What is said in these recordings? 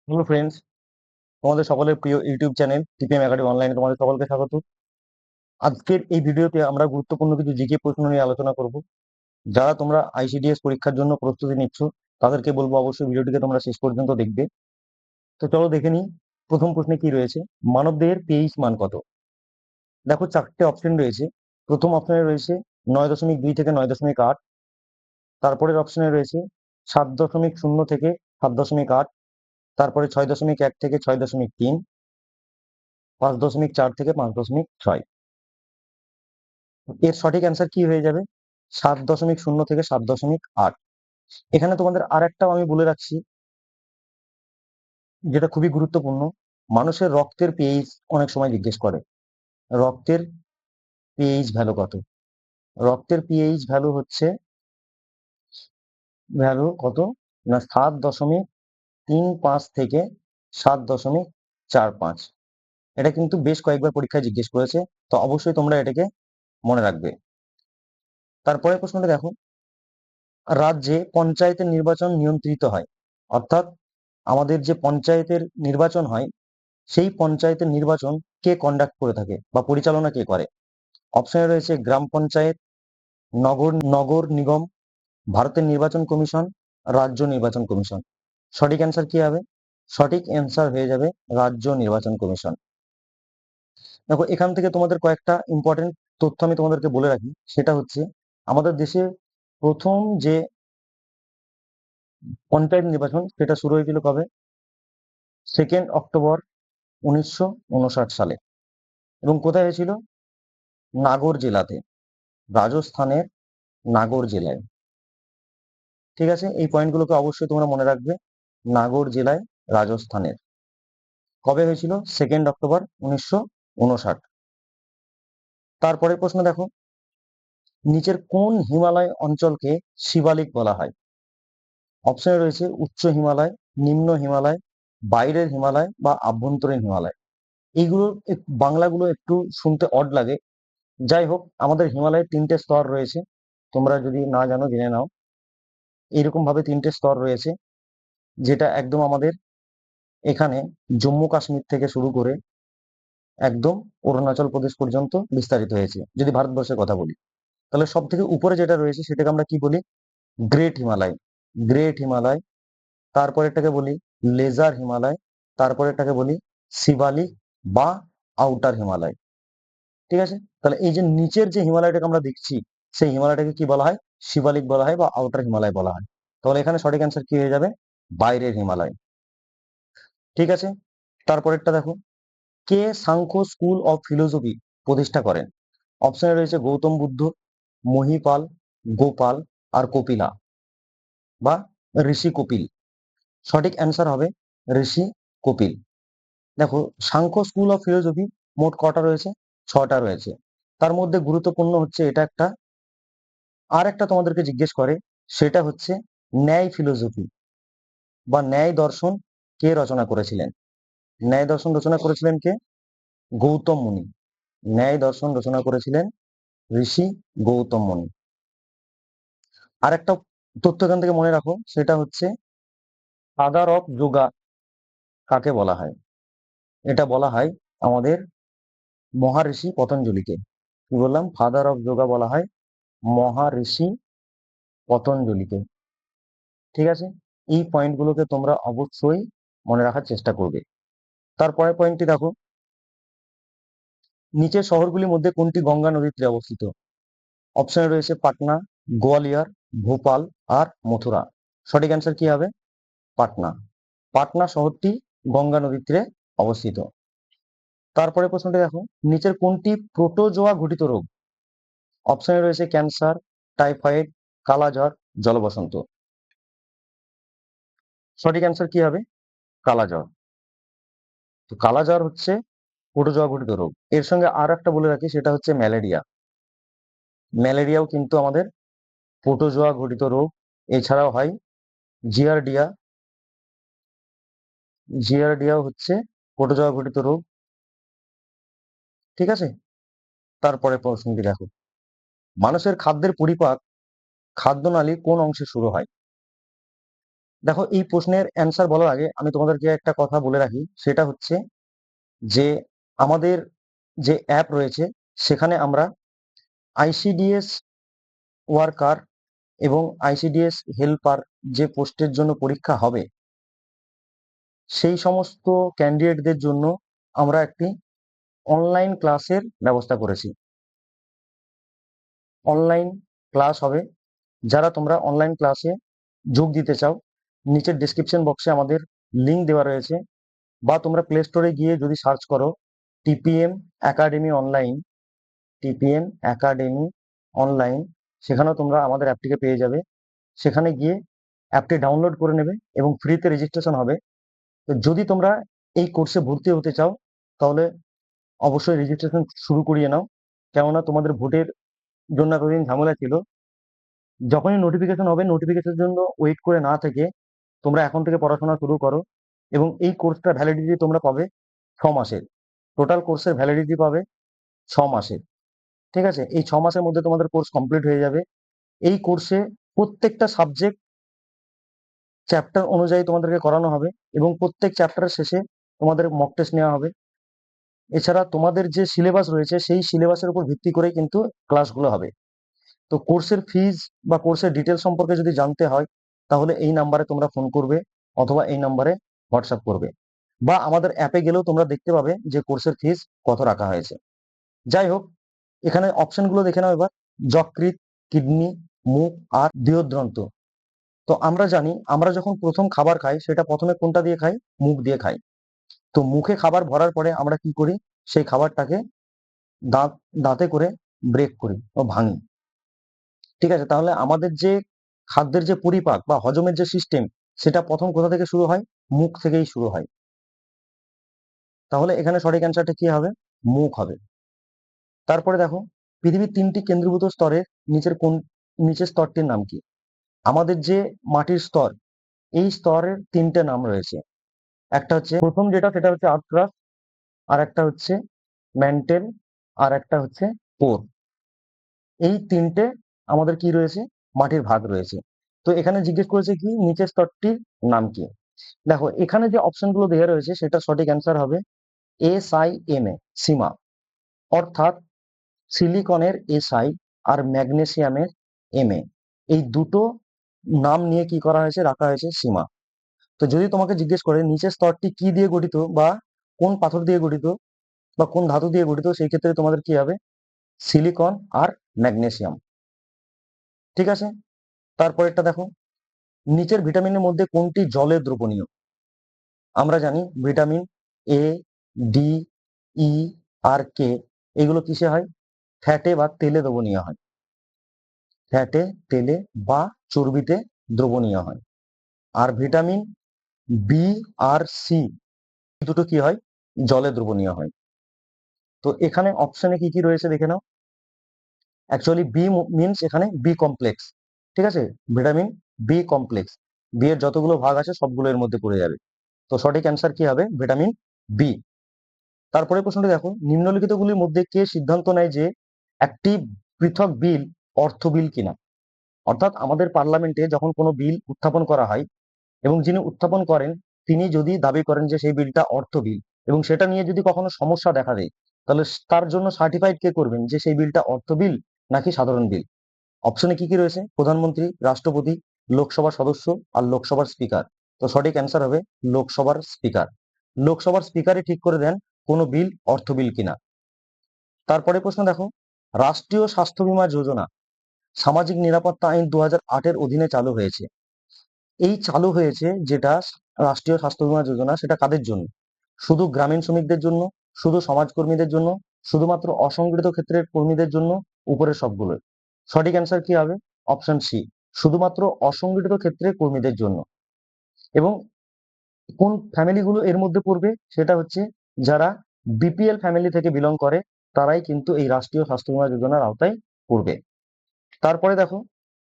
Hello friends, তোমাদের সকলের প্রিয় ইউটিউব চ্যানেল টিপিএম একাডেমি অনলাইনে তোমাদের সকলকে স্বাগত। আজকের এই ভিডিওতে আমরা গুরুত্বপূর্ণ কিছু জিকে প্রশ্ন নিয়ে আলোচনা করব। যারা তোমরা আইসিডিএস পরীক্ষার জন্য প্রস্তুতি নিচ্ছ তাদেরকে বলবো অবশ্যই ভিডিওটিকে তোমরা শেষ পর্যন্ত দেখবে। তো চলো দেখে নিই প্রথম প্রশ্নে কি রয়েছে। মানবদেহের পিএইচ মান কত? দেখো চারটে অপশন রয়েছে। প্রথম অপশনে রয়েছে 9.2 থেকে 9.8। তারপরের অপশনে রয়েছে 7.0 থেকে 7.8। তারপরে 6.1 থেকে 6.3, 5.4 থেকে 5.6। এর সঠিক অ্যান্সার কি হয়ে যাবে? 7.0 থেকে 7.8। এখানে তোমাদের আর একটাও আমি বলে রাখছি, যেটা খুবই গুরুত্বপূর্ণ। মানুষের রক্তের পিএইচ অনেক সময় জিজ্ঞেস করে। রক্তের পিএইচ ভ্যালু কত? রক্তের পিএইচ ভ্যালু হচ্ছে কত না 7.35 থেকে 7.45। এটা কিন্তু বেশ কয়েকবার পরীক্ষায় জিজ্ঞেস করেছে, তো অবশ্যই তোমরা এটাকে মনে রাখবে। তারপরে প্রশ্নটা দেখো, রাজ্যে পঞ্চায়েতের নির্বাচন নিয়ন্ত্রিত হয়, অর্থাৎ আমাদের যে পঞ্চায়েতের নির্বাচন হয় সেই পঞ্চায়েতের নির্বাচন কে কন্ডাক্ট করে থাকে বা পরিচালনা কে করে? অপশনে রয়েছে গ্রাম পঞ্চায়েত, নগর নগর নিগম, ভারতের নির্বাচন কমিশন, রাজ্য নির্বাচন কমিশন। সঠিক অ্যান্সার কি হবে? সঠিক অ্যান্সার হয়ে যাবে রাজ্য নির্বাচন কমিশন। দেখো এখান থেকে তোমাদের কয়েকটা ইম্পর্টেন্ট তথ্য আমি তোমাদেরকে বলে রাখি। সেটা হচ্ছে আমাদের দেশে প্রথম যে পঞ্চায়েত নির্বাচন সেটা শুরু হয়েছিল কবে? 2 অক্টোবর 1959 সালে। এবং কোথায় হয়েছিল? নাগর জেলাতে, রাজস্থানের নাগর জেলায়। ঠিক আছে, এই পয়েন্টগুলোকে অবশ্যই তোমরা মনে রাখবে। নাগর জেলায়, রাজস্থানের। কবে হয়েছিল? 2 অক্টোবর 1959। তারপরের প্রশ্ন দেখো, নিচের কোন হিমালয় অঞ্চলকে শিবালিক বলা হয়? অপশনে রয়েছে উচ্চ হিমালয়, নিম্ন হিমালয়, বাইরের হিমালয় বা আভ্যন্তরীণ হিমালয়। এইগুলো বাংলাগুলো একটু শুনতে অড লাগে। যাই হোক, আমাদের হিমালয়ের 3টে স্তর রয়েছে। তোমরা যদি না জানো জেনে নাও। এইরকম ভাবে 3টে স্তর রয়েছে, যেটা একদম আমাদের এখানে জম্মু কাশ্মীর থেকে শুরু করে একদম অরুণাচল প্রদেশ পর্যন্ত বিস্তারিত হয়েছে। যদি ভারতবর্ষের কথা বলি, তাহলে সব থেকে উপরে যেটা রয়েছে সেটাকে আমরা কি বলি? গ্রেট হিমালয়। গ্রেট হিমালয়। তারপরেরটাকে বলি লেজার হিমালয়। তারপরেরটাকে বলি শিবালিক বা আউটার হিমালয়। ঠিক আছে, তাহলে এই যে নিচের যে হিমালয়টাকে আমরা দেখছি, সেই হিমালয়টাকে কি বলা হয়? শিবালিক বলা হয় বা আউটার হিমালয় বলা হয়। তাহলে এখানে সঠিক অ্যান্সার কি হয়ে যাবে? বাইরের হিমালয়। ঠিক আছে, তারপরেরটা দেখো, কে সাংখ্য স্কুল অফ ফিলোসফি প্রতিষ্ঠা করেন? অপশনে রয়েছে গৌতম বুদ্ধ, মহিপাল, গোপাল আর কপিলা বা ঋষি কপিল। সঠিক অ্যান্সার হবে ঋষি কপিল। দেখো সাংখ্য স্কুল অফ ফিলোসফি মোট কটা রয়েছে? 6টা রয়েছে। তার মধ্যে গুরুত্বপূর্ণ হচ্ছে এটা একটা। আর একটা তোমাদেরকে জিজ্ঞেস করে, সেটা হচ্ছে ন্যায় ফিলোসফি বা ন্যায় দর্শন কে রচনা করেছিলেন? ন্যায় দর্শন রচনা করেছিলেন কে? গৌতম মুনি। ন্যায় দর্শন রচনা করেছিলেন ঋষি গৌতম মুনি। আর একটা তথ্য এখান থেকে মনে রাখো, সেটা হচ্ছে ফাদার অফ যোগা কাকে বলা হয়? এটা বলা হয় আমাদের মহারিষি পতঞ্জলিকে। কি বললাম? ফাদার অফ যোগা বলা হয় মহারিষি পতঞ্জলিকে। ঠিক আছে, এই পয়েন্টগুলোকে তোমরা অবশ্যই মনে রাখার চেষ্টা করবে। তারপরে পয়েন্টটি দেখো, নিচের শহরগুলির মধ্যে কোনটি গঙ্গা নদীর তীরে অবস্থিত? অপশনে রয়েছে পাটনা, গোয়ালিয়র, ভোপাল আর মথুরা। সঠিক অ্যান্সার কি হবে? পাটনা। পাটনা শহরটি গঙ্গা নদীর তীরে অবস্থিত। তারপরে প্রশ্নটি দেখো, নিচের কোনটি প্রোটোজোয়া ঘটিত রোগ? অপশনে রয়েছে ক্যান্সার, টাইফয়েড, কালাজ্বর, জলবসন্ত। সঠিক অ্যান্সার কি হবে? কালাজ্বর। তো কালাজ্বর হচ্ছে প্রোটোজোয়া ঘটিত রোগ। এর সঙ্গে আর একটা বলে রাখি, সেটা হচ্ছে ম্যালেরিয়া। ম্যালেরিয়াও কিন্তু আমাদের প্রোটোজোয়া ঘটিত রোগ। এছাড়াও হয় জিয়ারডিয়া। জিয়ারডিয়াও হচ্ছে প্রোটোজোয়া ঘটিত রোগ। ঠিক আছে, তারপরে প্রশ্নটি দেখো, মানুষের খাদ্যের পরিপাক খাদ্যনালী কোন অংশে শুরু হয়? দেখো, এই প্রশ্নের অ্যান্সার বলার আগে আমি তোমাদেরকে একটা কথা বলে রাখি, সেটা হচ্ছে যে আমাদের যে অ্যাপ রয়েছে সেখানে আমরা আইসিডিএস ওয়ার্কার এবং আইসিডিএস হেল্পার যে পোস্টের জন্য পরীক্ষা হবে সেই সমস্ত ক্যান্ডিডেটদের জন্য আমরা একটি অনলাইন ক্লাসের ব্যবস্থা করেছি। অনলাইন ক্লাস হবে। যারা তোমরা অনলাইন ক্লাসে যোগ দিতে চাও, নিচের ডেসক্রিপশন বক্সে আমাদের লিঙ্ক দেওয়া রয়েছে, বা তোমরা প্লে স্টোরে গিয়ে যদি সার্চ করো TPM academy online, TPM academy online, সেখানেও তোমরা আমাদের অ্যাপটিকে পেয়ে যাবে। সেখানে গিয়ে অ্যাপটি ডাউনলোড করে নেবে এবং ফ্রিতে রেজিস্ট্রেশন হবে। তো যদি তোমরা এই কোর্সে ভর্তি হতে চাও তাহলে অবশ্যই রেজিস্ট্রেশন শুরু করিয়ে নাও, কেননা তোমাদের ভোটের জন্য এতদিন ঝামেলা ছিল। যখনই নোটিফিকেশন হবে, নোটিফিকেশনের জন্য ওয়েট করে না থেকে তোমরা এখন থেকে পড়াশোনা শুরু করো। এবং এই কোর্সটা ভ্যালিডিটি তোমরা পাবে 6 মাসের। টোটাল কোর্সের ভ্যালিডিটি পাবে 6 মাসের। ঠিক আছে, এই 6 মাসের মধ্যে তোমাদের কোর্স কমপ্লিট হয়ে যাবে। এই কোর্সে প্রত্যেকটা সাবজেক্ট চ্যাপ্টার অনুযায়ী তোমাদেরকে করানো হবে এবং প্রত্যেক চ্যাপ্টারের শেষে তোমাদের মক টেস্ট নেওয়া হবে। এছাড়া তোমাদের যে সিলেবাস রয়েছে সেই সিলেবাসের উপর ভিত্তি করে কিন্তু ক্লাসগুলো হবে। তো কোর্সের ফিজ বা কোর্সের ডিটেলস সম্পর্কে যদি জানতে হয় তাহলে এই নাম্বারে তোমরা ফোন করবে অথবা এই নাম্বারে হোয়াটসঅ্যাপ করবে, বা আমাদের অ্যাপে গেলেও তোমরা দেখতে পাবে যে কোর্সের ফিজ কত রাখা হয়েছে। যাই হোক, এখানে অপশনগুলো দেখে নাও এবার। যকৃৎ, কিডনি, মুখ আর দেহদ্রন্ত। তো আমরা জানি আমরা যখন প্রথম খাবার খাই সেটা প্রথমে কোনটা দিয়ে খাই? মুখ দিয়ে খাই। তো মুখে খাবার ভরার পরে আমরা কি করি? সেই খাবারটাকে দাঁত দাঁতে করে ব্রেক করি ও ভাঙি। ঠিক আছে, তাহলে আমাদের যে খাদ্যের যে পরিপাক বা হজমের যে সিস্টেম সেটা প্রথম কোথা থেকে শুরু হয়? মুখ থেকেই শুরু হয়। তাহলে এখানে সঠিক অ্যান্সারটা কি হবে? মুখ হবে। তারপরে দেখো, পৃথিবীর 3টি কেন্দ্রীভূত স্তরের নিচের স্তরটির নাম কি? আমাদের যে মাটির স্তর, এই স্তরের 3টে নাম রয়েছে। একটা হচ্ছে প্রথম যেটা, সেটা হচ্ছে আর্থক্রাস্ট, আর একটা হচ্ছে ম্যান্টেল, আর একটা হচ্ছে কোর। এই 3টে আমাদের কি রয়েছে? মাটির ভাগ রয়েছে। তো এখানে জিজ্ঞেস করেছে কি নিচের স্তরটির নাম কি? দেখো, এখানে যে অপশন গুলো দেওয়া রয়েছে সেটা সঠিক অ্যান্সার হবে SiMa, সীমা। অর্থাৎ সিলিকনের SI আর ম্যাগনেসিয়ামের Ma, এই দুটো নাম নিয়ে কি করা হয়েছে? রাখা হয়েছে সীমা। তো যদি তোমাকে জিজ্ঞেস করে নিচের স্তরটি কি দিয়ে গঠিত বা কোন পাথর দিয়ে গঠিত বা কোন ধাতু দিয়ে গঠিত, সেই ক্ষেত্রে তোমাদের কি হবে? সিলিকন আর ম্যাগনেসিয়াম। ঠিক আছে, তারপরেরটা দেখো, নিচের ভিটামিনের মধ্যে কোনটি জলে দ্রবণীয়? আমরা জানি ভিটামিন A, D, E আর K এগুলো কিসে হয়? ফ্যাটে বা তেলে দ্রবণীয় হয়। ফ্যাটে, তেলে বা চর্বিতে দ্রবণীয় হয়। আর ভিটামিন বি আর সি দুটো কি হয়? জলে দ্রবণীয় হয়। তো এখানে অপশনে কি কি রয়েছে দেখে নাও। অ্যাকচুয়ালি বি মিনস এখানে বি কমপ্লেক্স। ঠিক আছে, ভিটামিন বি কমপ্লেক্স, বি এর যতগুলো ভাগ আছে সবগুলো এর মধ্যে পড়ে যাবে। তো সঠিক অ্যান্সার কি হবে? Vitamin B. তারপরে প্রশ্নটি দেখো, নিম্নলিখিতগুলির মধ্যে কে সিদ্ধান্ত নেয় যে একটি পৃথক বিল অর্থ বিল কিনা? অর্থাৎ আমাদের পার্লামেন্টে যখন কোনো বিল উত্থাপন করা হয় এবং যিনি উত্থাপন করেন তিনি যদি দাবি করেন যে সেই বিলটা অর্থ বিল এবং সেটা নিয়ে যদি কখনো সমস্যা দেখা দেয়, তাহলে তার জন্য সার্টিফাইড কে করবেন যে সেই বিলটা অর্থ বিল নাকি সাধারণ বিল? অপশনে কি কি রয়েছে? প্রধানমন্ত্রী, রাষ্ট্রপতি, লোকসভার সদস্য আর লোকসভার স্পিকার। তো সঠিক অ্যান্সার হবে লোকসভার স্পিকার। লোকসভার স্পিকারই ঠিক করে দেন কোনো বিল অর্থ বিল কিনা। তারপরে প্রশ্ন দেখো, রাষ্ট্রীয় স্বাস্থ্য বীমা যোজনা সামাজিক নিরাপত্তা আইন 2008-এর অধীনে চালু হয়েছে। এই চালু হয়েছে যেটা রাষ্ট্রীয় স্বাস্থ্য বীমা যোজনা, সেটা কাদের জন্য? শুধু গ্রামীণ শ্রমিকদের জন্য, শুধু সমাজকর্মীদের জন্য, শুধুমাত্র অসংগঠিত ক্ষেত্রের কর্মীদের জন্য, উপরের সবগুলো? সঠিক অ্যান্সার কি হবে? অপশন সি, শুধুমাত্র অসংগঠিত ক্ষেত্রের কর্মীদের জন্য। এবং কোন ফ্যামিলিগুলো এর মধ্যে পড়বে? সেটা হচ্ছে যারা বিপিএল ফ্যামিলি থেকে বিলং করে তারাই কিন্তু এই রাষ্ট্রীয় স্বাস্থ্য বীমা যোজনার আওতায় পড়বে। তারপরে দেখো,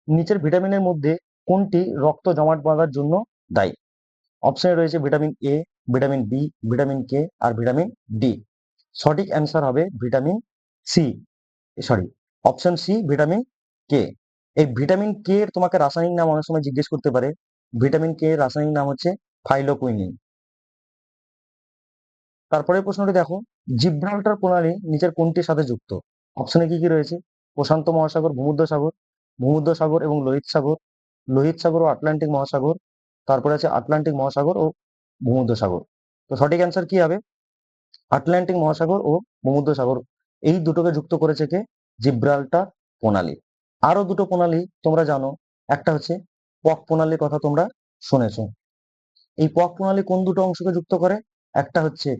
নিচের ভিটামিনের মধ্যে কোনটি রক্ত জমাট বাঁধার জন্য দায়ী? অপশনে রয়েছে vitamin A, vitamin B, vitamin K আর ভিটামিন ডি। সঠিক অ্যান্সার হবে vitamin C, sorry, option C, vitamin K. এই ভিটামিন কে এর তোমাকে রাসায়নিক নাম অনেক সময় জিজ্ঞেস করতে পারে। ভিটামিন কে এর রাসায়নিক নাম হচ্ছে ফাইলোকুইনিন। তারপরে প্রশ্নটি দেখো, জিব্রাল্টার প্রণালী নিচের কোনটির সাথে যুক্ত? অপশনে কি কি রয়েছে? প্রশান্ত মহাসাগর, ভূমধ্যসাগর, ভূমধ্যসাগর এবং লোহিত সাগর, লোহিত সাগর ও আটলান্টিক মহাসাগর, তারপরে আছে আটলান্টিক মহাসাগর ও ভূমধ্যসাগর। তো সঠিক অ্যান্সার কি হবে? আটলান্টিক মহাসাগর ও ভূমধ্যসাগর, এই দুটোকে যুক্ত করেছে কে? জিব্রাল্টার প্রণালী। আরো দুটো প্রণালী তোমরা জানো, একটা হচ্ছে পক প্রণালীর কথা তোমরা শুনেছো। এই পক প্রণালী কোন দুটো অংশকে যুক্ত করে? একটা হচ্ছে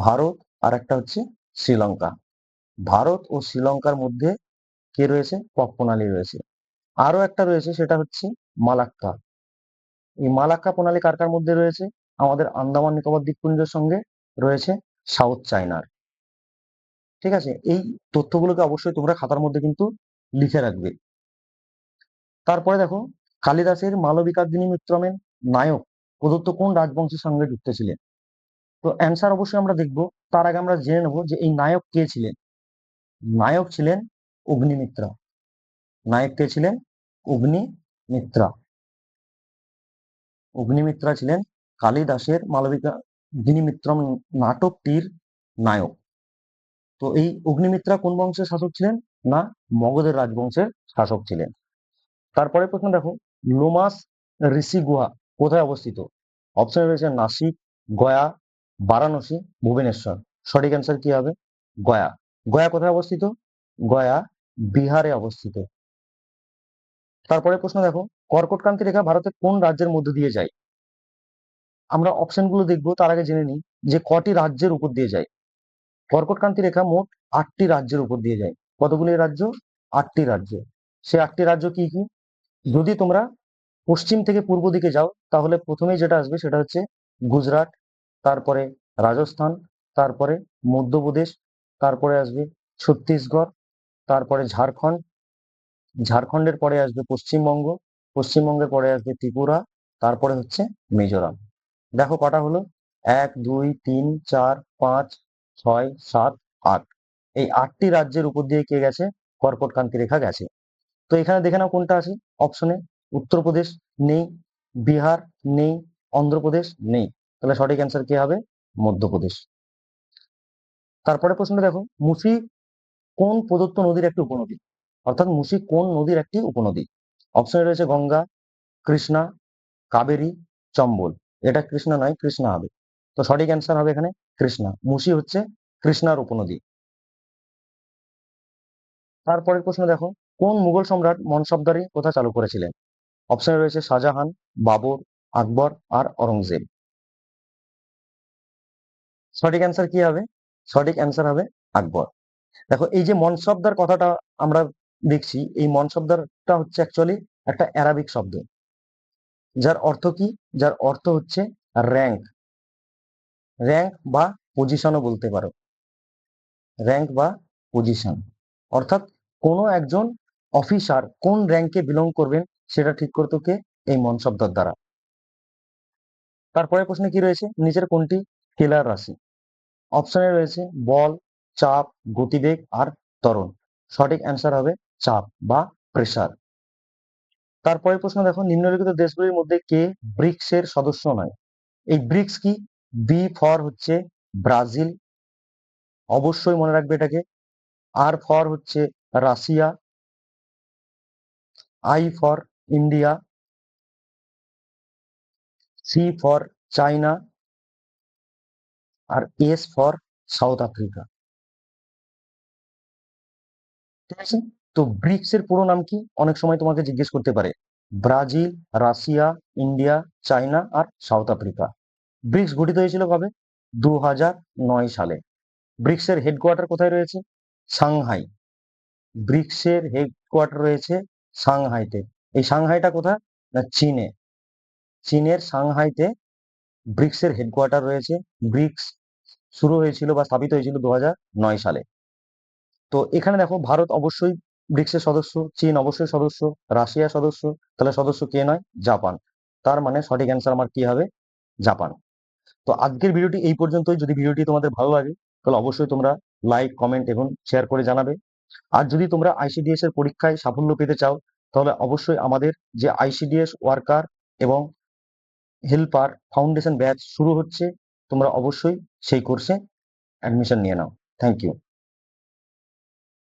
ভারত আর একটা হচ্ছে শ্রীলঙ্কা। ভারত ও শ্রীলঙ্কার মধ্যে কে রয়েছে? পক প্রণালী রয়েছে। আরো একটা রয়েছে, সেটা হচ্ছে মালাক্কা। এই মালাক্কা প্রণালী কার কার মধ্যে রয়েছে? আমাদের আন্দামান নিকোবর দ্বীপপুঞ্জের সঙ্গে রয়েছে সাউথ চায়নার। ঠিক আছে, এই তথ্যগুলোকে অবশ্যই তোমরা খাতার মধ্যে কিন্তু লিখে রাখবে। তারপরে দেখো, কালিদাসের মালবিকাগ্নি মিত্রমের নায়ক প্রদত্ত কোন রাজবংশের সঙ্গে যুক্ত ছিলেন? তো অ্যান্সার অবশ্যই আমরা দেখব, তার আগে আমরা জেনে নেবো যে এই নায়ক কে ছিলেন। নায়ক ছিলেন অগ্নিমিত্রা। নায়ক কে ছিলেন? অগ্নিমিত্রা। অগ্নিমিত্রা ছিলেন কালিদাসের মালবিকাগ্নিমিত্রম নাটকটির নায়ক। তো এই অগ্নিমিত্রা কোন বংশের শাসক ছিলেন? না, মগধের রাজবংশের শাসক ছিলেন। তারপরে প্রশ্ন দেখো, লোমাস ঋষি গুহা কোথায় অবস্থিত? অপশন রয়েছে নাসিক, গয়া, বারাণসী, ভুবনেশ্বর। সঠিক অ্যান্সার কি হবে? গয়া। গয়া কোথায় অবস্থিত? গয়া বিহারে অবস্থিত। তারপরে প্রশ্ন দেখো, কর্কটক্রান্তি রেখা ভারতের কোন রাজ্যের মধ্য দিয়ে যায়? আমরা অপশনগুলো দেখবো, তার আগে জেনে নিই যে কটি রাজ্যের উপর দিয়ে যায়। কর্কটক্রান্তি রেখা মোট 8টি রাজ্যের উপর দিয়ে যায়। কতগুলি রাজ্য? 8টি রাজ্য। সে 8টি রাজ্য কি কি? যদি তোমরা পশ্চিম থেকে পূর্ব দিকে যাও, তাহলে প্রথমেই যেটা আসবে সেটা হচ্ছে গুজরাট, তারপরে রাজস্থান, তারপরে মধ্যপ্রদেশ, তারপরে আসবে ছত্তিশগড়, তারপরে ঝাড়খণ্ড, ঝাড়খণ্ডের পরে আসবে পশ্চিমবঙ্গ, পশ্চিমবঙ্গের পরে আসবে ত্রিপুরা, তারপরে হচ্ছে মিজোরাম। দেখো কটা হলো? 1 2 3 4 5 6 7 8। এই 8টি রাজ্যের উপর দিয়ে কে গেছে? কর্কটক্রান্তি রেখা গেছে। তো এখানে দেখে নাও কোনটা আছে অপশনে। উত্তরপ্রদেশ নেই, বিহার নেই, অন্ধ্রপ্রদেশ নেই। তাহলে সঠিক অ্যান্সার কি হবে? মধ্যপ্রদেশ। তারপরে প্রশ্নটা দেখো, মুসি কোন প্রদত্ত নদীর একটি উপনদী? অর্থাৎ মুসি কোন নদীর একটি উপনদী? অপশনে রয়েছে গঙ্গা, কৃষ্ণা, কাবেরী, চম্বল। এটা কৃষ্ণা নয়, কৃষ্ণা হবে। তো সঠিক অ্যান্সার হবে এখানে কৃষ্ণা। মুসি হচ্ছে কৃষ্ণার উপনদী। তারপরের প্রশ্ন দেখো, কোন মুঘল সম্রাট মনসবদারি প্রথা চালু করেছিলেন? অপশনে রয়েছে শাহজাহান, বাবর, আকবর আর অরঙ্গজেব। সঠিক অ্যান্সার কি হবে? সঠিক অ্যান্সার হবে আকবর। দেখো এই যে মনসবদার কথাটা আমরা দেখছি, এই মনসবদারটা হচ্ছে অ্যাকচুয়ালি একটা অ্যারাবিক শব্দ, যার অর্থ কি? যার অর্থ হচ্ছে র্যাঙ্ক। র্যাঙ্ক বা পজিশনও বলতে পারো। র্যাঙ্ক বা পজিশন, অর্থাৎ কোনো একজন অফিসার কোন র্যাঙ্কে বিলং করবেন সেটা ঠিক করতো কে? এই মনসবদার দ্বারা। তারপরে প্রশ্নে কি রয়েছে? নিচের কোনটি স্কেলার রাশি? অপশনে রয়েছে বল, চাপ, গতিবেগ আর ত্বরণ। সঠিক অ্যান্সার হবে চাপ বা প্রেসার। তারপরে প্রশ্ন দেখো, নিম্নলিখিত দেশগুলির মধ্যে কে ব্রিক্স এর সদস্য নয়? এই ব্রিক্স কি? বি ফর হচ্ছে ব্রাজিল, অবশ্যই মনে রাখবে এটাকে। আর ফর হচ্ছে Russia, I for India, C for China আর এস ফর সাউথ আফ্রিকা। ঠিক আছে, তো ব্রিক্স এর পুরো নাম কি? অনেক সময় তোমাকে জিজ্ঞেস করতে পারে। ব্রাজিল, রাশিয়া, ইন্ডিয়া, চায়না আর সাউথ আফ্রিকা। ব্রিক্স গঠিত হয়েছিল কবে? 2009 সালে। ব্রিক্স এর হেডকোয়ার্টার কোথায় রয়েছে? সাংহাই। ব্রিক্স এর হেডকোয়ার্টার রয়েছে সাংহাইতে। এই সাংহাইটা কোথায়? না চীনে। চীনের সাংহাইতে ব্রিক্স এর হেডকোয়ার্টার রয়েছে। ব্রিক্স শুরু হয়েছিল বা স্থাপিত হয়েছিল 2009 সালে। তো এখানে দেখো, ভারত অবশ্যই ব্রিক্সের সদস্য, চীন অবশ্যই সদস্য, রাশিয়া সদস্য। তাহলে সদস্য কে নয়? জাপান। তার মানে সঠিক অ্যান্সার আমার কি হবে? জাপান। তো আজকের ভিডিওটি এই পর্যন্তই। যদি ভিডিওটি তোমাদের ভালো লাগে তাহলে অবশ্যই তোমরা লাইক, কমেন্ট এবং শেয়ার করে জানাবে। আর যদি তোমরা আইসিডিএস এর পরীক্ষায় সাফল্য পেতে চাও, তাহলে অবশ্যই আমাদের যে আইসিডিএস ওয়ার্কার এবং হেল্পার ফাউন্ডেশন ব্যাচ শুরু হচ্ছে, তোমরা অবশ্যই সেই কোর্সে অ্যাডমিশন নিয়ে নাও। Thank you.